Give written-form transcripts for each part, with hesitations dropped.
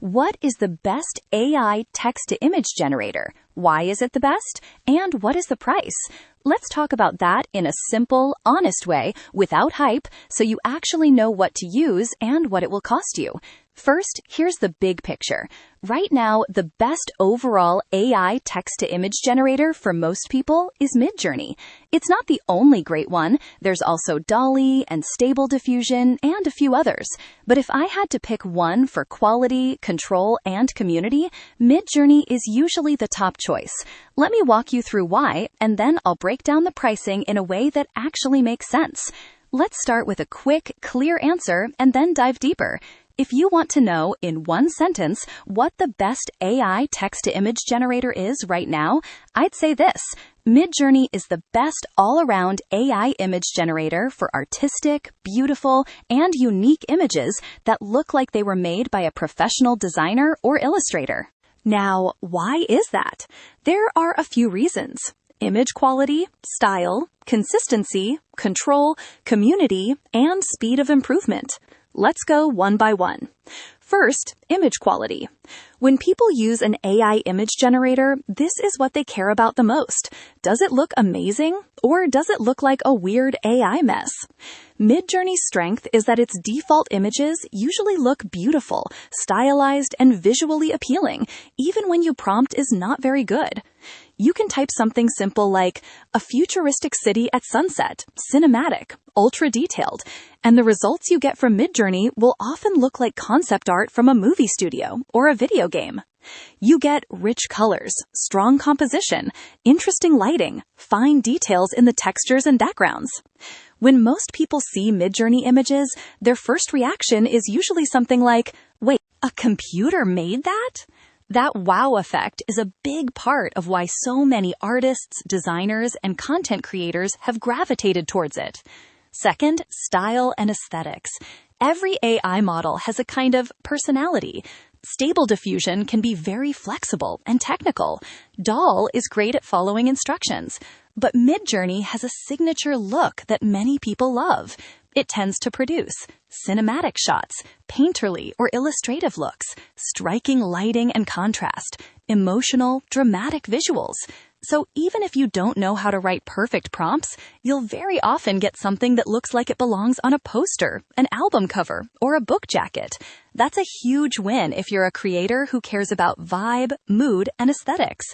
What is the best AI text-to-image generator? Why is it the best? And what is the price? Let's talk about that in a simple, honest way, without hype, so you actually know what to use and what it will cost you. First, here's the big picture. Right now, the best overall AI text-to-image generator for most people is Midjourney. It's not the only great one. There's also DALL and Stable Diffusion and a few others. But if I had to pick one for quality, control, and community, Midjourney is usually the top choice. Let me walk you through why, and then I'll break down the pricing in a way that actually makes sense. Let's start with a quick, clear answer and then dive deeper. If you want to know in one sentence what the best AI text-to-image generator is right now, I'd say this. Midjourney is the best all-around AI image generator for artistic, beautiful, and unique images that look like they were made by a professional designer or illustrator. Now, why is that? There are a few reasons. Image quality, style, consistency, control, community, and speed of improvement. Let's go one by one. First, image quality. When people use an AI image generator, this is what they care about the most. Does it look amazing, or does it look like a weird AI mess? Midjourney's strength is that its default images usually look beautiful, stylized, and visually appealing, even when your prompt is not very good. You can type something simple like, a futuristic city at sunset, cinematic, ultra-detailed, and the results you get from Midjourney will often look like concept art from a movie studio or a video game. You get rich colors, strong composition, interesting lighting, fine details in the textures and backgrounds. When most people see Midjourney images, their first reaction is usually something like, wait, a computer made that? That wow effect is a big part of why so many artists, designers, and content creators have gravitated towards it. Second, style and aesthetics. Every AI model has a kind of personality. Stable Diffusion can be very flexible and technical. DALL is great at following instructions. But Midjourney has a signature look that many people love. It tends to produce cinematic shots, painterly or illustrative looks, striking lighting and contrast, emotional, dramatic visuals. So even if you don't know how to write perfect prompts, you'll very often get something that looks like it belongs on a poster, an album cover, or a book jacket. That's a huge win if you're a creator who cares about vibe, mood, and aesthetics.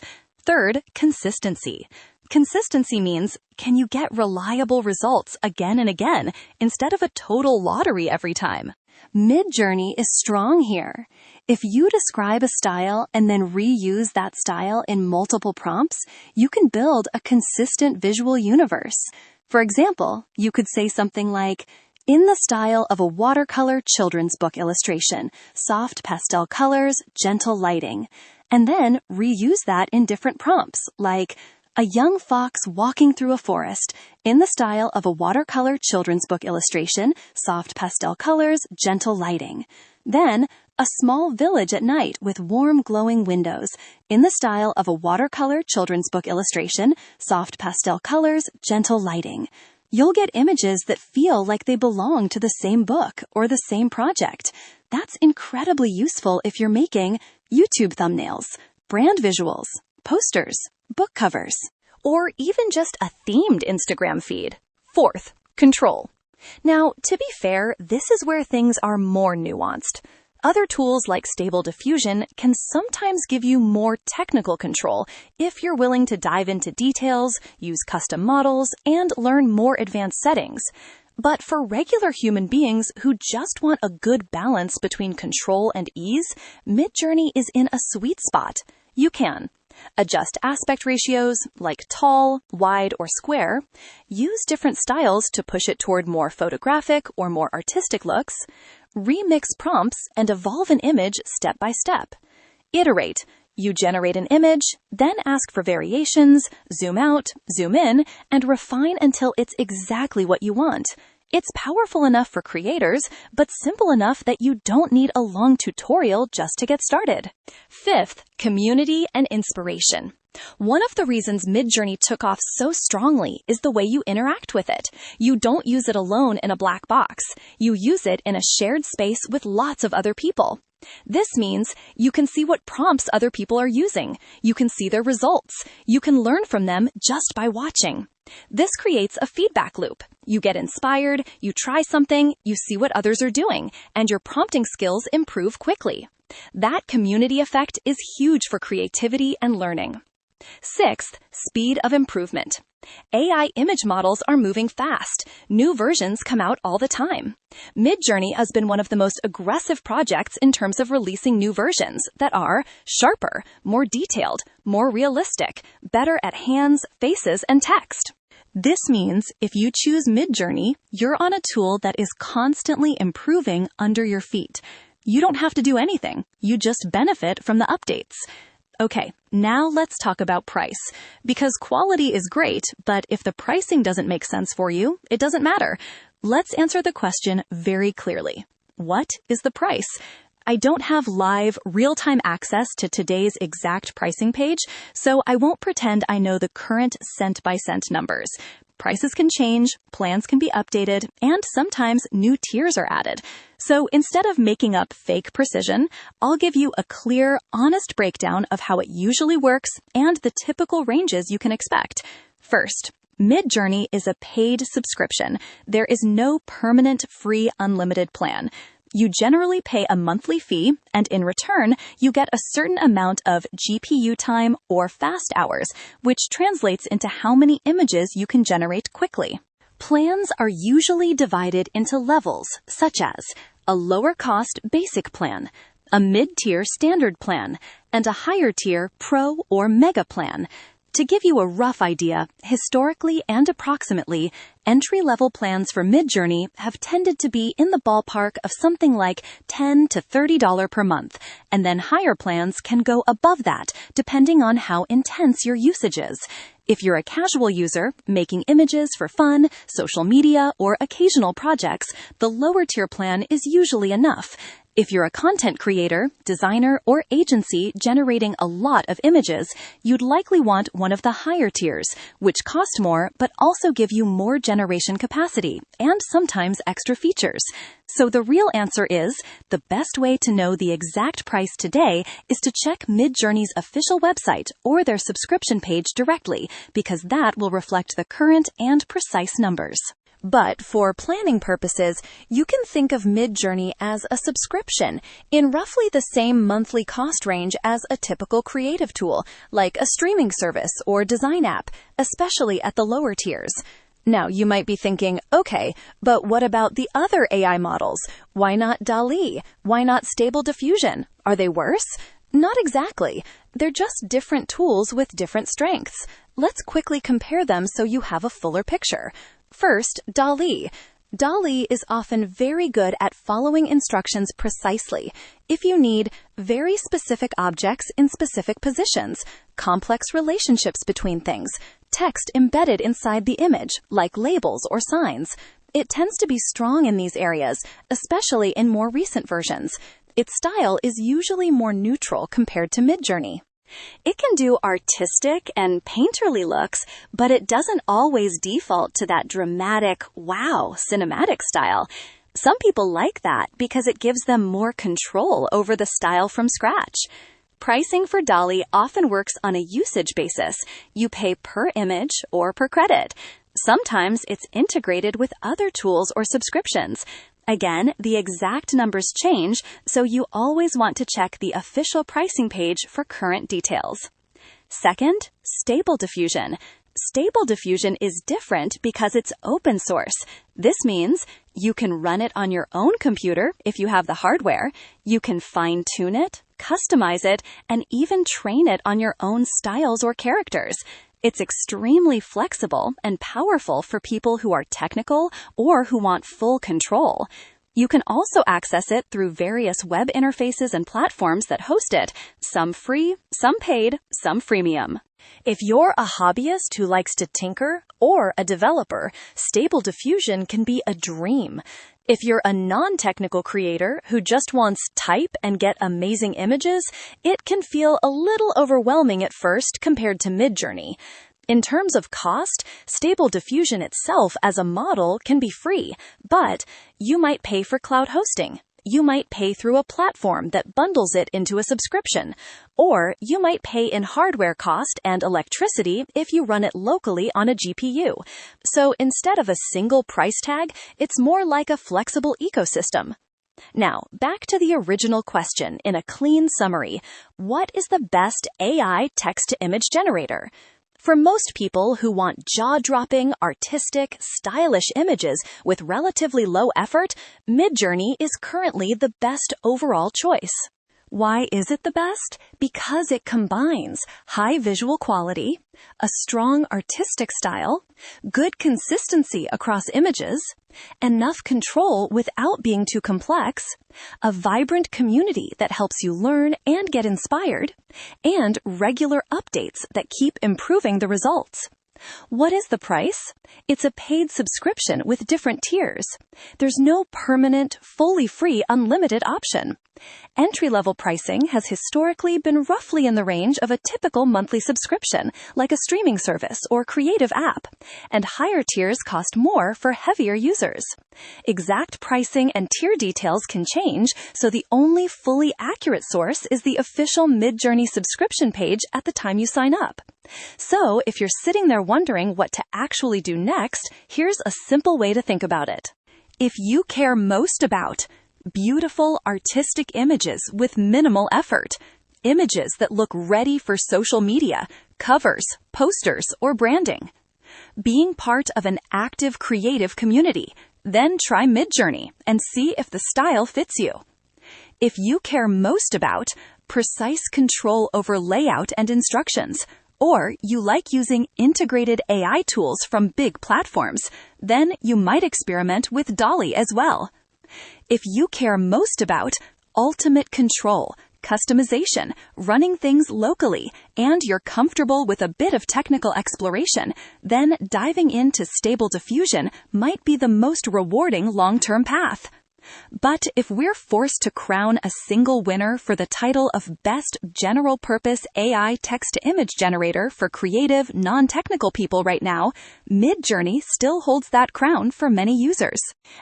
Third, consistency. Consistency means, can you get reliable results again and again instead of a total lottery every time? Midjourney is strong here. If you describe a style and then reuse that style in multiple prompts, you can build a consistent visual universe. For example, you could say something like, in the style of a watercolor children's book illustration, soft pastel colors, gentle lighting, and then reuse that in different prompts, like, a young fox walking through a forest, in the style of a watercolor children's book illustration, soft pastel colors, gentle lighting. Then, a small village at night with warm glowing windows, in the style of a watercolor children's book illustration, soft pastel colors, gentle lighting. You'll get images that feel like they belong to the same book or the same project. That's incredibly useful if you're making YouTube thumbnails, brand visuals, posters, book covers, or even just a themed Instagram feed. Fourth, control. Now, to be fair, this is where things are more nuanced. Other tools like Stable Diffusion can sometimes give you more technical control if you're willing to dive into details, use custom models, and learn more advanced settings. But for regular human beings who just want a good balance between control and ease, Midjourney is in a sweet spot. You can adjust aspect ratios, like tall, wide, or square, use different styles to push it toward more photographic or more artistic looks, remix prompts and evolve an image step by step. Iterate. You generate an image, then ask for variations, zoom out, zoom in, and refine until it's exactly what you want. It's powerful enough for creators, but simple enough that you don't need a long tutorial just to get started. Fifth, community and inspiration. One of the reasons Midjourney took off so strongly is the way you interact with it. You don't use it alone in a black box. You use it in a shared space with lots of other people. This means you can see what prompts other people are using. You can see their results. You can learn from them just by watching. This creates a feedback loop. You get inspired, you try something, you see what others are doing, and your prompting skills improve quickly. That community effect is huge for creativity and learning. Sixth, speed of improvement. AI image models are moving fast. New versions come out all the time. Midjourney has been one of the most aggressive projects in terms of releasing new versions that are sharper, more detailed, more realistic, better at hands, faces, and text. This means if you choose Midjourney, you're on a tool that is constantly improving under your feet. You don't have to do anything. You just benefit from the updates. Okay, now let's talk about price. Because quality is great, but if the pricing doesn't make sense for you, it doesn't matter. Let's answer the question very clearly. What is the price? I don't have live, real-time access to today's exact pricing page, so I won't pretend I know the current cent-by-cent numbers. Prices can change, plans can be updated, and sometimes new tiers are added. So instead of making up fake precision, I'll give you a clear, honest breakdown of how it usually works and the typical ranges you can expect. First, Midjourney is a paid subscription. There is no permanent free unlimited plan. You generally pay a monthly fee, and in return, you get a certain amount of GPU time or fast hours, which translates into how many images you can generate quickly. Plans are usually divided into levels, such as a lower-cost basic plan, a mid-tier standard plan, and a higher-tier pro or mega plan. To give you a rough idea, historically and approximately, entry-level plans for Midjourney have tended to be in the ballpark of something like $10 to $30 per month, and then higher plans can go above that, depending on how intense your usage is. If you're a casual user, making images for fun, social media, or occasional projects, the lower-tier plan is usually enough. If you're a content creator, designer, or agency generating a lot of images, you'd likely want one of the higher tiers, which cost more but also give you more generation capacity and sometimes extra features. So the real answer is, the best way to know the exact price today is to check Midjourney's official website or their subscription page directly, because that will reflect the current and precise numbers. But for planning purposes, you can think of Midjourney as a subscription in roughly the same monthly cost range as a typical creative tool, like a streaming service or design app, especially at the lower tiers. Now, you might be thinking, okay, but what about the other AI models? Why not DALL-E? Why not Stable Diffusion? Are they worse? Not exactly. They're just different tools with different strengths. Let's quickly compare them so you have a fuller picture. First, DALL-E. DALL-E is often very good at following instructions precisely. If you need very specific objects in specific positions, complex relationships between things, text embedded inside the image, like labels or signs, it tends to be strong in these areas, especially in more recent versions. Its style is usually more neutral compared to Midjourney. It can do artistic and painterly looks, but it doesn't always default to that dramatic, wow, cinematic style. Some people like that because it gives them more control over the style from scratch. Pricing for DALL-E often works on a usage basis. You pay per image or per credit. Sometimes it's integrated with other tools or subscriptions. Again, the exact numbers change, so you always want to check the official pricing page for current details. Second, Stable Diffusion. Stable Diffusion is different because it's open source. This means you can run it on your own computer if you have the hardware. You can fine-tune it, customize it, and even train it on your own styles or characters. It's extremely flexible and powerful for people who are technical or who want full control. You can also access it through various web interfaces and platforms that host it, some free, some paid, some freemium. If you're a hobbyist who likes to tinker or a developer, Stable Diffusion can be a dream. If you're a non-technical creator who just wants type and get amazing images, it can feel a little overwhelming at first compared to Midjourney. In terms of cost, Stable Diffusion itself as a model can be free, but you might pay for cloud hosting, You might pay through a platform that bundles it into a subscription, or you might pay in hardware cost and electricity if you run it locally on a GPU. So instead of a single price tag, it's more like a flexible ecosystem. Now, back to the original question in a clean summary. What is the best AI text-to-image generator? For most people who want jaw-dropping, artistic, stylish images with relatively low effort, Midjourney is currently the best overall choice. Why is it the best? Because it combines high visual quality, a strong artistic style, good consistency across images, enough control without being too complex, a vibrant community that helps you learn and get inspired, and regular updates that keep improving the results. What is the price? It's a paid subscription with different tiers. There's no permanent, fully free, unlimited option. Entry-level pricing has historically been roughly in the range of a typical monthly subscription, like a streaming service or creative app, and higher tiers cost more for heavier users. Exact pricing and tier details can change, so the only fully accurate source is the official Midjourney subscription page at the time you sign up. So, if you're sitting there wondering what to actually do next, here's a simple way to think about it. If you care most about beautiful, artistic images with minimal effort, images that look ready for social media, covers, posters, or branding, being part of an active creative community, then try Midjourney and see if the style fits you. If you care most about precise control over layout and instructions, or you like using integrated AI tools from big platforms, then you might experiment with DALL as well. If you care most about ultimate control, customization, running things locally, and you're comfortable with a bit of technical exploration, then diving into Stable Diffusion might be the most rewarding long-term path. But if we're forced to crown a single winner for the title of Best General-Purpose AI Text-to-Image Generator for creative, non-technical people right now, Midjourney still holds that crown for many users.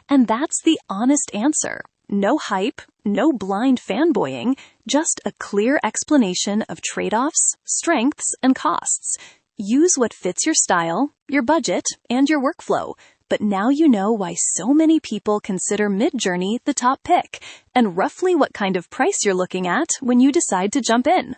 And that's the honest answer. No hype, no blind fanboying, just a clear explanation of trade-offs, strengths, and costs. Use what fits your style, your budget, and your workflow. But now you know why so many people consider Midjourney the top pick, and roughly what kind of price you're looking at when you decide to jump in.